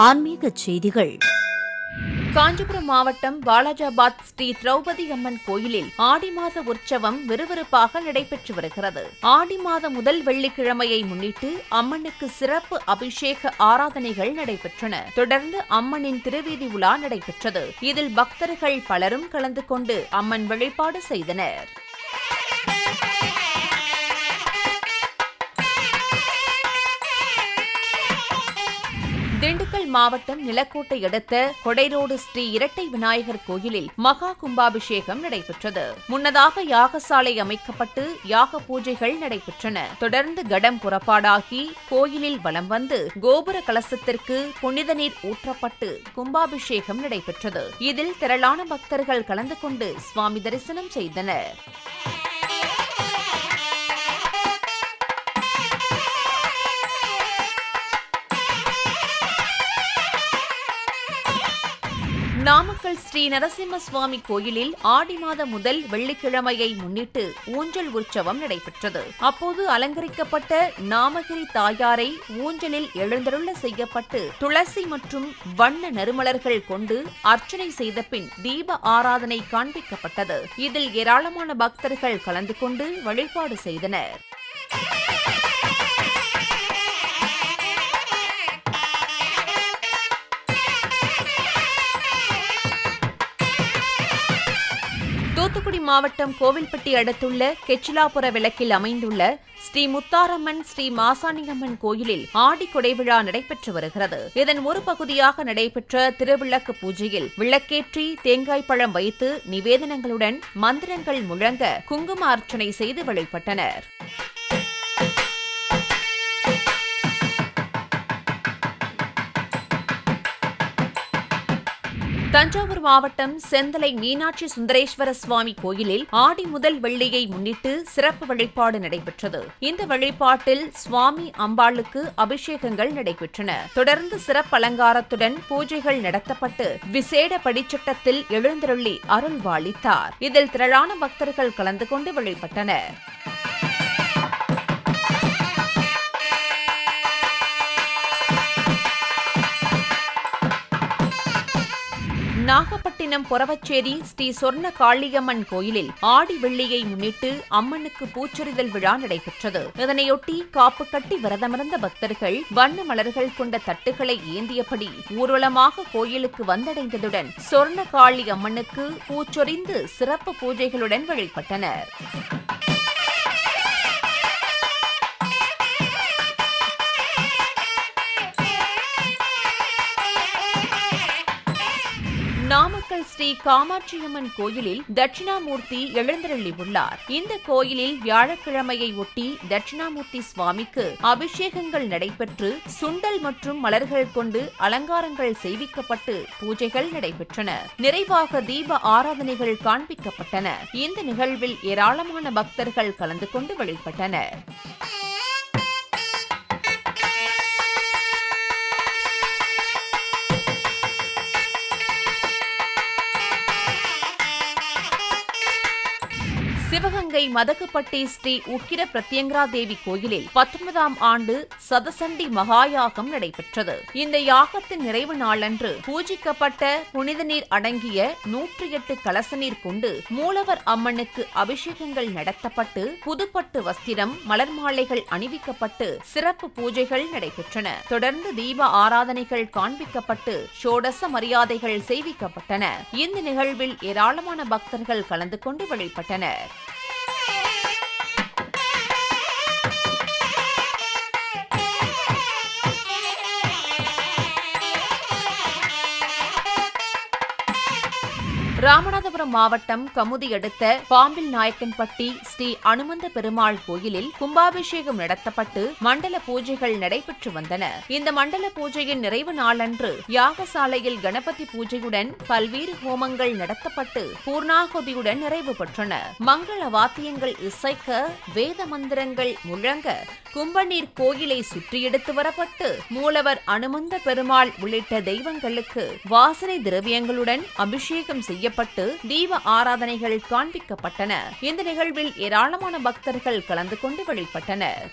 ஆன்மீக செய்திகள். காஞ்சிபுரம் மாவட்டம் வாலாஜாபாத் ஸ்ரீ திரௌபதி அம்மன் கோயிலில் ஆடி மாத உற்சவம் விறுவிறுப்பாக நடைபெற்று வருகிறது. ஆடி மாத முதல் வெள்ளிக்கிழமையை முன்னிட்டு அம்மனுக்கு சிறப்பு அபிஷேக ஆராதனைகள் நடைபெற்றன. தொடர்ந்து அம்மனின் திருவீதி உலா நடைபெற்றது. இதில் பக்தர்கள் பலரும் கலந்து கொண்டு அம்மன் வழிபாடு செய்தனர். திண்டுக்கல் மாவட்டம் நிலக்கோட்டை அடுத்த கொடைரோடு ஸ்ரீ இரட்டை விநாயகர் கோயிலில் மகா கும்பாபிஷேகம் நடைபெற்றது. முன்னதாக யாகசாலை அமைக்கப்பட்டு யாக பூஜைகள் நடைபெற்றன. தொடர்ந்து கடம் புறப்பாடாகி கோயிலில் வலம் வந்து கோபுர கலசத்திற்கு புனித நீர் ஊற்றப்பட்டு கும்பாபிஷேகம் நடைபெற்றது. இதில் திரளான பக்தர்கள் கலந்து கொண்டு சுவாமி தரிசனம் செய்தனர். நாமக்கல் ஸ்ரீ நரசிம்ம சுவாமி கோயிலில் ஆடி மாத முதல் வெள்ளிக்கிழமையை முன்னிட்டு ஊஞ்சல் உற்சவம் நடைபெற்றது. அப்போது அலங்கரிக்கப்பட்ட நாமகிரி தாயாரை ஊஞ்சலில் எழுந்தருள செய்யப்பட்டு துளசி மற்றும் வண்ண நறுமலர்கள் கொண்டு அர்ச்சனை செய்த பின் தீப ஆராதனை காண்பிக்கப்பட்டது. இதில் ஏராளமான பக்தர்கள் கலந்து கொண்டு வழிபாடு செய்தனர். தூத்துக்குடி மாவட்டம் கோவில்பட்டி அடுத்துள்ள கெச்சிலாபுர விளக்கில் அமைந்துள்ள ஸ்ரீ முத்தாரம்மன் ஸ்ரீ மாசாணியம்மன் கோயிலில் ஆடி கொடைவிழா நடைபெற்று வருகிறது. இதன் ஒரு பகுதியாக நடைபெற்ற திருவிளக்கு பூஜையில் விளக்கேற்றி தேங்காய் பழம் வைத்து நிவேதனங்களுடன் மந்திரங்கள் முழங்க குங்கும அர்ச்சனை செய்து வழிபட்டனர். தஞ்சாவூர் மாவட்டம் செந்தலை மீனாட்சி சுந்தரேஸ்வர சுவாமி கோயிலில் ஆடி முதல் வெள்ளியை முன்னிட்டு சிறப்பு வழிபாடு நடைபெற்றது. இந்த வழிபாட்டில் சுவாமி அம்பாளுக்கு அபிஷேகங்கள் நடைபெற்றன. தொடர்ந்து சிறப்பு அலங்காரத்துடன் பூஜைகள் நடத்தப்பட்டு விசேட படிச்சட்டத்தில் எழுந்தருளி அருள்வாளித்தார். இதில் திரளான பக்தர்கள் கலந்து கொண்டு வழிபட்டனர். நாகப்பட்டினம் பொறவச்சேரி ஸ்ரீ சொர்ண காளியம்மன் கோயிலில் ஆடி வெள்ளியை முன்னிட்டு அம்மனுக்கு பூச்சொரிதல் விழா நடைபெற்றது. இதனையொட்டி காப்பு கட்டி விரதமிருந்த பக்தர்கள் வண்ண மலர்கள் கொண்ட தட்டுகளை ஏந்தியபடி ஊர்வலமாக கோயிலுக்கு வந்தடைந்ததுடன் சொர்ண காளி அம்மனுக்கு பூச்சொரிந்து சிறப்பு பூஜைகளுடன் வழிபட்டனர். நாமக்கல் ஸ்ரீ காமாட்சியம்மன் கோயிலில் தட்சிணாமூர்த்தி எழுந்தருளி உள்ளார். இந்த கோயிலில் வியாழக்கிழமையை ஒட்டி தட்சிணாமூர்த்தி சுவாமிக்கு அபிஷேகங்கள் நடைபெற்று சுண்டல் மற்றும் மலர்கள் கொண்டு அலங்காரங்கள் செய்விக்கப்பட்டு பூஜைகள் நடைபெற்றன. நிறைவாக தீப ஆராதனைகள் காண்பிக்கப்பட்டன. இந்த நிகழ்வில் ஏராளமான பக்தர்கள் கலந்து கொண்டு வழிபட்டனர். சிவகங்கை மதகுப்பட்டி ஸ்ரீ உக்கிர பிரத்யங்கரா தேவி கோயிலில் 19ஆம் ஆண்டு சதசண்டி மகாயாகம் நடைபெற்றது. இந்த யாகத்தின் நிறைவு நாளன்று பூஜிக்கப்பட்ட புனித நீர் அடங்கிய 108 கலச நீர் கொண்டு மூலவர் அம்மனுக்கு அபிஷேகங்கள் நடத்தப்பட்டு புதுப்பட்டு வஸ்திரம் மலர் மாலைகள் அணிவிக்கப்பட்டு சிறப்பு பூஜைகள் நடைபெற்றன. தொடர்ந்து தீப ஆராதனைகள் காண்பிக்கப்பட்டு ஷோடச மரியாதைகள் செய்விக்கப்பட்டன. இந்த நிகழ்வில் ஏராளமான பக்தர்கள் கலந்து கொண்டு வழிபட்டனர். ராமநாதபுரம் மாவட்டம் கமுதி அடுத்த பாம்பில் நாயக்கன்பட்டி ஸ்ரீ அனுமந்த பெருமாள் கோயிலில் கும்பாபிஷேகம் நடத்தப்பட்டு மண்டல பூஜைகள் நடைபெற்று வந்தன. இந்த மண்டல பூஜையின் நிறைவு நாளன்று யாகசாலையில் கணபதி பூஜையுடன் பல்வேறு ஹோமங்கள் நடத்தப்பட்டு பூர்ணாகுதியுடன் நிறைவு பெற்றன. மங்கள வாத்தியங்கள் இசைக்க வேத மந்திரங்கள் முழங்க கும்பநீர் கோயிலை சுற்றி எடுத்து வரப்பட்டு மூலவர் அனுமந்த பெருமாள் உள்ளிட்ட தெய்வங்களுக்கு வாசனை திரவியங்களுடன் அபிஷேகம் செய்யப்பட்டு தீப ஆராதனைகள் காண்பிக்கப்பட்டன. இந்த நிகழ்வில் ஏராளமான பக்தர்கள் கலந்து கொண்டு வழிபட்டனர்.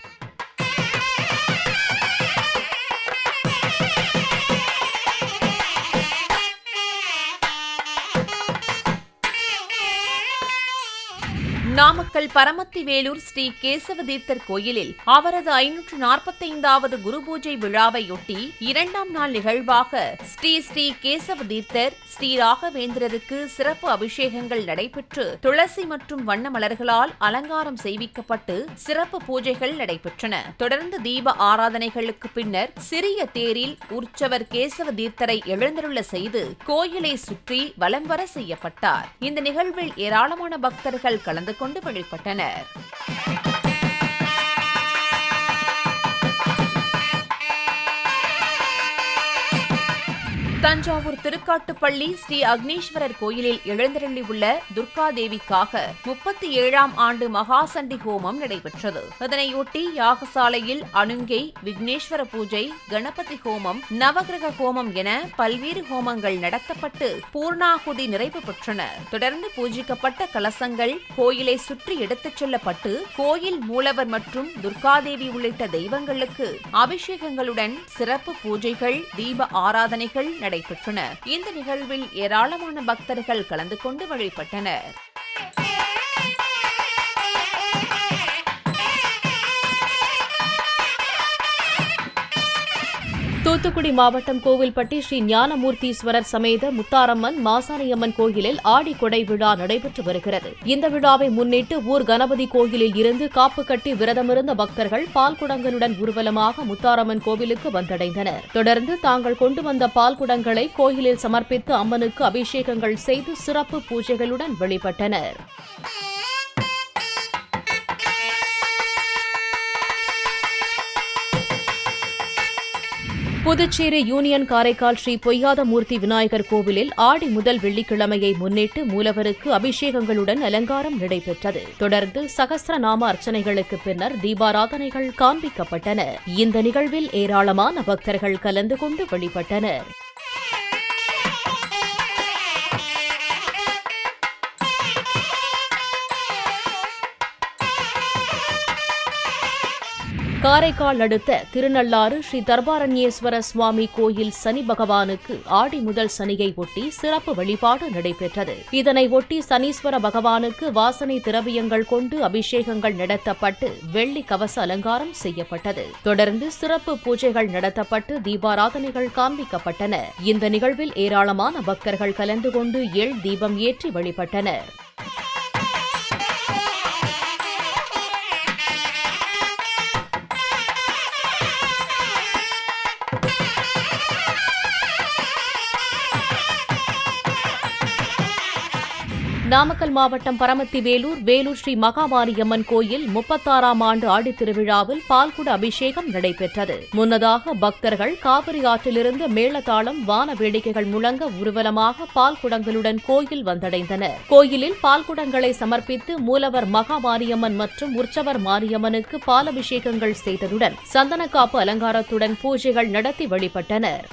நாமக்கல் பரமத்தி வேலூர் ஸ்ரீ கேசவதீர்த்தர் கோயிலில் அவரது 545வது குரு பூஜை விழாவையொட்டி 2ஆம் நாள் நிகழ்வாக ஸ்ரீ ஸ்ரீ கேசவதீர்த்தர் ஸ்ரீ ராகவேந்திரருக்கு சிறப்பு அபிஷேகங்கள் நடைபெற்று துளசி மற்றும் வண்ண மலர்களால் அலங்காரம் செய்விக்கப்பட்டு சிறப்பு பூஜைகள் நடைபெற்றன. தொடர்ந்து தீப ஆராதனைகளுக்கு பின்னர் சிறிய தேரில் உற்சவர் கேசவதீர்த்தரை எழுந்தருள செய்து கோயிலை சுற்றி வலம் வர செய்யப்பட்டார். இந்த நிகழ்வில் ஏராளமான பக்தர்கள் கலந்து கொண்டு வழிபட்டனர். தஞ்சாவூர் திருக்காட்டுப்பள்ளி ஸ்ரீ அக்னீஸ்வரர் கோயிலில் எழுந்தருளியுள்ள துர்காதேவிக்காக 37ஆம் ஆண்டு மகாசண்டி ஹோமம் நடைபெற்றது. இதனையொட்டி யாகசாலையில் அனுங்கை, விக்னேஸ்வர பூஜை, கணபதி ஹோமம், நவகிரக ஹோமம் என பல்வேறு ஹோமங்கள் நடத்தப்பட்டு பூர்ணாகுதி நிறைவு பெற்றன. தொடர்ந்து பூஜிக்கப்பட்ட கலசங்கள் கோயிலை சுற்றி எடுத்துச் செல்லப்பட்டு கோயில் மூலவர் மற்றும் துர்காதேவி உள்ளிட்ட தெய்வங்களுக்கு அபிஷேகங்களுடன் சிறப்பு பூஜைகள், தீப ஆராதனைகள் நடைபெற்றன. இந்த நிகழ்வில் ஏராளமான பக்தர்கள் கலந்து கொண்டு வழிபட்டனர். தூத்துக்குடி மாவட்டம் கோவில்பட்டி ஸ்ரீ ஞானமூர்த்தீஸ்வரர் சமேத முத்தாரம்மன் மாசாணியம்மன் கோயிலில் ஆடி கொடை விழா நடைபெற்று வருகிறது. இந்த விழாவை முன்னிட்டு ஊர் கணபதி கோயிலில் இருந்து காப்பு கட்டி விரதமிருந்த பக்தர்கள் பால்குடங்களுடன் ஊர்வலமாக முத்தாரம்மன் கோவிலுக்கு வந்தடைந்தனர். தொடர்ந்து தாங்கள் கொண்டு வந்த பால்குடங்களை கோயிலில் சமர்ப்பித்து அம்மனுக்கு அபிஷேகங்கள் செய்து சிறப்பு பூஜைகளுடன் வழிபட்டனர். புதுச்சேரி யூனியன் காரைக்கால் ஸ்ரீ பொய்யாதமூர்த்தி விநாயகர் கோவிலில் ஆடி முதல் வெள்ளிக்கிழமையை முன்னிட்டு மூலவருக்கு அபிஷேகங்களுடன் அலங்காரம் நடைபெற்றது. தொடர்ந்து சகஸ்ரநாம அர்ச்சனைகளுக்கு பின்னர் தீபாராதனைகள் காண்பிக்கப்பட்டன. இந்த நிகழ்வில் ஏராளமான பக்தர்கள் கலந்து கொண்டு வழிபட்டனர். காரைக்கால் அடுத்த திருநள்ளாறு ஸ்ரீ தர்பாரண்யேஸ்வர சுவாமி கோயில் சனி பகவானுக்கு ஆடி முதல் சனியை ஒட்டி சிறப்பு வழிபாடு நடைபெற்றது. இதனை ஒட்டி சனீஸ்வர பகவானுக்கு வாசனை திரவியங்கள் கொண்டு அபிஷேகங்கள் நடத்தப்பட்டு வெள்ளி கவச அலங்காரம் செய்யப்பட்டது. தொடர்ந்து சிறப்பு பூஜைகள் நடத்தப்பட்டு தீபாராதனைகள் காண்பிக்கப்பட்டன. இந்த நிகழ்வில் ஏராளமான பக்தர்கள் கலந்து கொண்டு எள் தீபம் ஏற்றி வழிபட்டனர். நாமக்கல் மாவட்டம் பரமத்தி வேலூர் வேலூர் ஸ்ரீ மகாமாரியம்மன் கோயில் 36ஆம் ஆண்டு ஆடித் திருவிழாவில் பால்குட அபிஷேகம் நடைபெற்றது. முன்னதாக பக்தர்கள் காவிரி ஆற்றிலிருந்து மேளதாளம், வான வேடிக்கைகள் முழங்க ஊர்வலமாக பால்குடங்களுடன் கோயில் வந்தடைந்தனர். கோயிலில் பால்குடங்களை சமர்ப்பித்து மூலவர் மகாமாரியம்மன் மற்றும் உற்சவர் மாரியம்மனுக்கு பாலபிஷேகங்கள் செய்ததுடன் சந்தனக்காப்பு அலங்காரத்துடன் பூஜைகள் நடத்தி வழிபட்டனர்.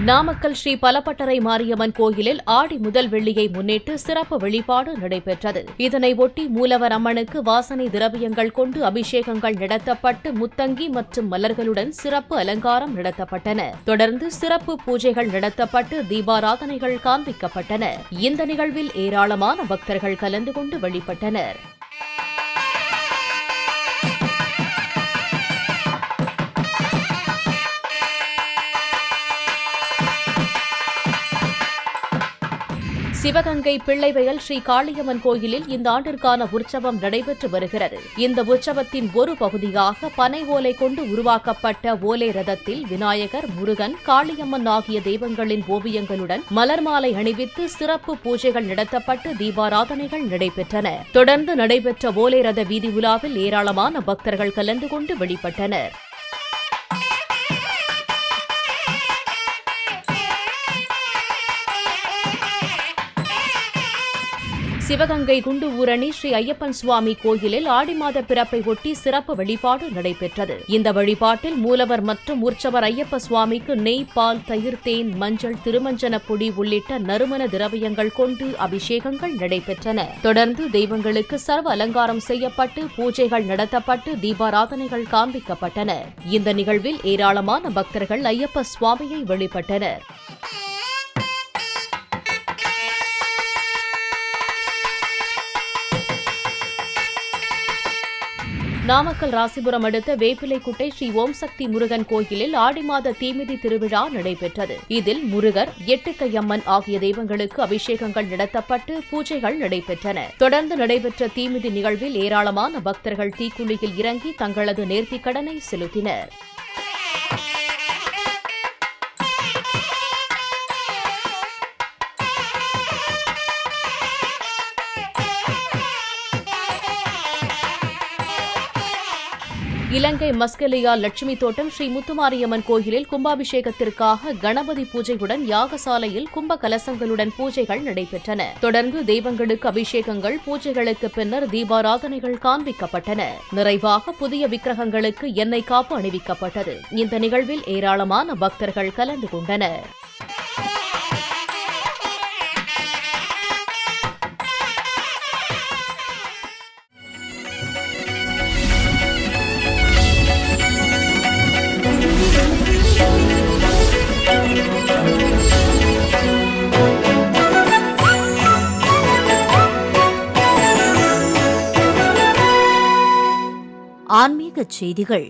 நாமக்கல் ஸ்ரீ பலப்பட்டறை மாரியம்மன் கோயிலில் ஆடி முதல் வெள்ளியை முன்னிட்டு சிறப்பு வழிபாடு நடைபெற்றது. இதனை ஒட்டி மூலவர் அம்மனுக்கு வாசனை திரவியங்கள் கொண்டு அபிஷேகங்கள் நடத்தப்பட்டு முத்தங்கி மற்றும் மலர்களுடன் சிறப்பு அலங்காரம் நடத்தப்பட்டன. தொடர்ந்து சிறப்பு பூஜைகள் நடத்தப்பட்டு தீபாராதனைகள் காண்பிக்கப்பட்டன. இந்த நிகழ்வில் ஏராளமான பக்தர்கள் கலந்து கொண்டு வழிபட்டனர். சிவகங்கை பிள்ளைவயல் ஸ்ரீ காளியம்மன் கோயிலில் இந்த ஆண்டிற்கான உற்சவம் நடைபெற்று வருகிறது. இந்த உற்சவத்தின் ஒரு பகுதியாக பனை ஓலை கொண்டு உருவாக்கப்பட்ட ஓலை ரதத்தில் விநாயகர், முருகன், காளியம்மன் ஆகிய தெய்வங்களின் ஓவியங்களுடன் மலர் மாலை அணிவித்து சிறப்பு பூஜைகள் நடத்தப்பட்டு தீபாராதனைகள் நடைபெற்றன. தொடர்ந்து நடைபெற்ற ஓலை ரத வீதி உலாவில் ஏராளமான பக்தர்கள் கலந்து கொண்டு வழிபட்டனர். சிவகங்கை குண்டு ஊரணி ஸ்ரீ ஐயப்பன் சுவாமி கோயிலில் ஆடி மாத பிறப்பை ஒட்டி சிறப்பு வழிபாடு நடைபெற்றது. இந்த வழிபாட்டில் மூலவர் மற்றும் உற்சவர் ஐயப்ப சுவாமிக்கு நெய், பால், தயிர், தேன், மஞ்சள், திருமஞ்சன பொடி உள்ளிட்ட நறுமண திரவியங்கள் கொண்டு அபிஷேகங்கள் நடைபெற்றன. தொடர்ந்து தெய்வங்களுக்கு சர்வ அலங்காரம் செய்யப்பட்டு பூஜைகள் நடத்தப்பட்டு தீபாராதனைகள் காண்பிக்கப்பட்டன. இந்த நிகழ்வில் ஏராளமான பக்தர்கள் ஐயப்ப சுவாமியை வழிபட்டனர். நாமக்கல் ராசிபுரம் அடுத்த வேப்பிலைக்குட்டை ஸ்ரீ ஓம் சக்தி முருகன் கோயிலில் ஆடி மாத தீமிதி திருவிழா நடைபெற்றது. இதில் முருகர், எட்டுக்கையம்மன் ஆகிய தெய்வங்களுக்கு அபிஷேகங்கள் நடத்தப்பட்டு பூஜைகள் நடைபெற்றன. தொடர்ந்து நடைபெற்ற தீமிதி நிகழ்வில் ஏராளமான பக்தர்கள் தீக்குழியில் இறங்கி தங்களது நேர்த்திக் கடனை செலுத்தினர். இலங்கை மஸ்கெலியா லட்சுமி தோட்டம் ஸ்ரீ முத்துமாரியம்மன் கோயிலில் கும்பாபிஷேகத்திற்காக கணபதி பூஜையுடன் யாகசாலையில் கும்ப கலசங்களுடன் பூஜைகள் நடைபெற்றன. தொடர்ந்து தெய்வங்களுக்கு அபிஷேகங்கள், பூஜைகளுக்கு பின்னர் தீபாராதனைகள் காண்பிக்கப்பட்டன. நிறைவாக புதிய விக்கிரகங்களுக்கு எண்ணெய் காப்பு அணிவிக்கப்பட்டது. இந்த நிகழ்வில் ஏராளமான பக்தர்கள் கலந்து கொண்டனர். ஆன்மீகச் செய்திகள்.